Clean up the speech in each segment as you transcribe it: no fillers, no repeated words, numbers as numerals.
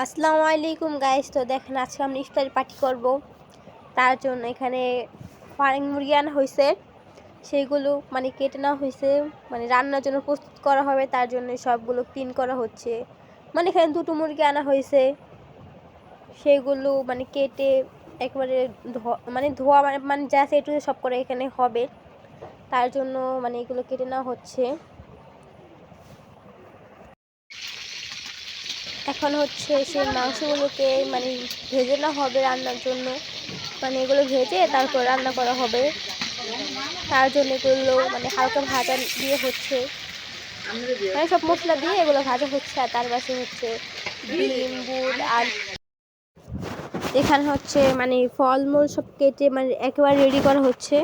আসসালামু আলাইকুম গাইস। তো দেখেন আজকে আমরা ইফতারি পার্টি করব। তার জন্য এখানে ফার্মিং মুরগি আনা হয়েছে, সেইগুলো মানে কেটে নেওয়া হয়েছে, মানে রান্নার জন্য প্রস্তুত করা হবে। তার জন্য সবগুলো ক্লিন করা হচ্ছে। মানে এখানে দুটো মুরগি আনা হয়েছে, সেইগুলো মানে কেটে একবারে মানে ধোয়া মানে যা সেটু সব করে এখানে হবে। তার জন্য মানে এগুলো কেটে নেওয়া হচ্ছে। এখন হচ্ছে সেই মাংসগুলোকে মানে ভেজে নেওয়া হবে রান্নার জন্য। মানে এগুলো ভেজে তারপর রান্না করা হবে। তার জন্য এগুলো মানে হালকা ভাজা দিয়ে হচ্ছে, মানে সব মশলা দিয়ে এগুলো ভাজা হচ্ছে। আর তার পাশে হচ্ছে ডিম, বুট আর এখানে হচ্ছে মানে ফলমূল সব কেটে মানে একেবারে রেডি করা হচ্ছে,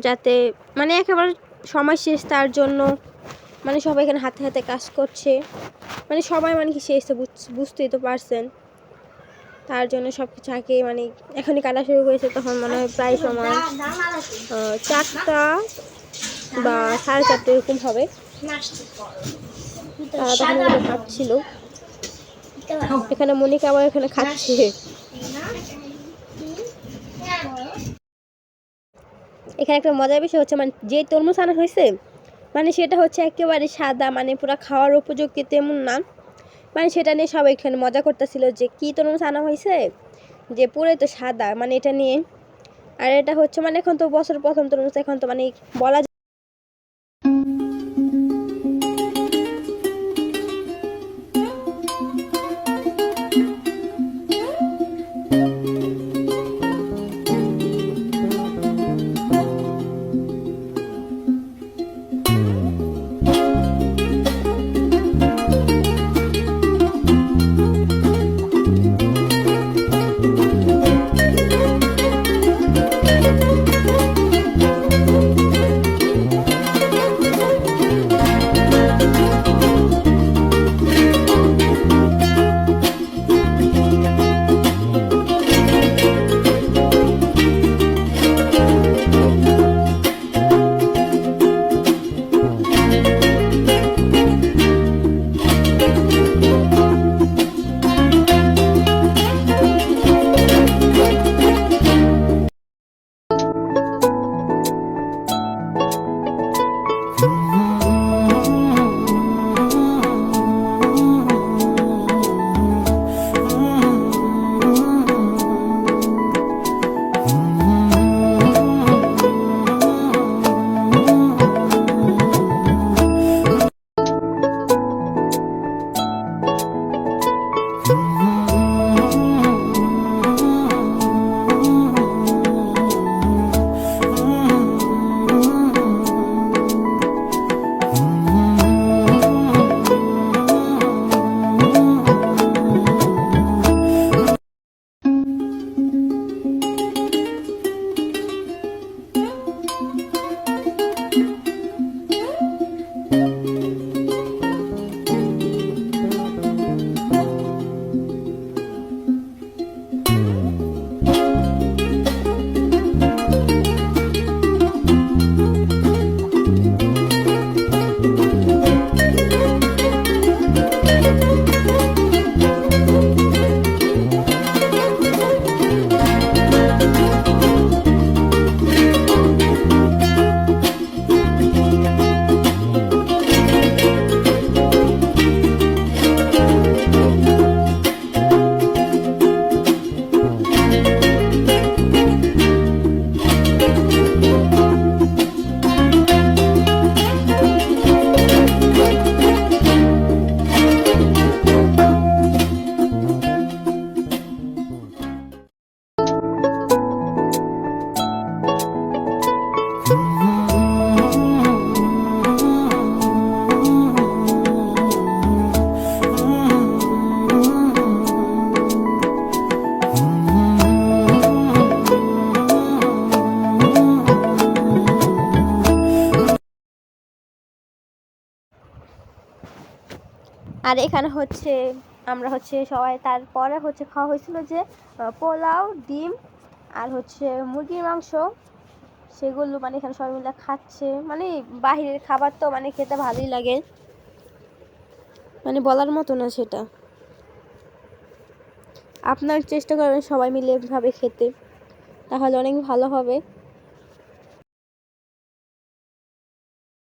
যাতে মানে একেবারে সময় শেষ। তার জন্য মানে সবাই এখানে হাতে হাতে কাজ করছে, মানে সবাই মানে কি শেষ বুঝতেই তো পারছেন। তার জন্য সব কিছু আগে মানে এখনই কাটা শুরু করেছে, তখন মনে হয় প্রায় সময় 4টা বা 4:30 এরকম হবে। তারা তখন এগুলো খাচ্ছিল। এখানে মনিকা আবার এখানে খাচ্ছে। এখানে একটা মজার বিষয় হচ্ছে মানে যে তরমুজ আনা হয়েছে মানে সেটা হচ্ছে একেবারে সাদা, মানে পুরো খাওয়ার উপযোগী তেমন না। মানে সেটা নিয়ে সবাই এখানে মজা করতেছিল যে কি তরমুজ আনা হয়েছে যে পুরোই তো সাদা, মানে এটা নিয়ে। আর এটা হচ্ছে মানে এখন তো বছর প্রথম তরমুজ, এখন তো মানে বলা আর এখানে হচ্ছে আমরা হচ্ছে সবাই তারপরে হচ্ছে খাওয়া হয়েছিল যে পোলাও, ডিম আর হচ্ছে মুরগির মাংস, সেগুলো মানে এখানে সবাই মিলে খাচ্ছে। মানে বাহিরের খাবার তো মানে খেতে ভালোই লাগে, মানে বলার মতো না সেটা। আপনার চেষ্টা করবেন সবাই মিলে এভাবে খেতে, তাহলে অনেক ভালো হবে।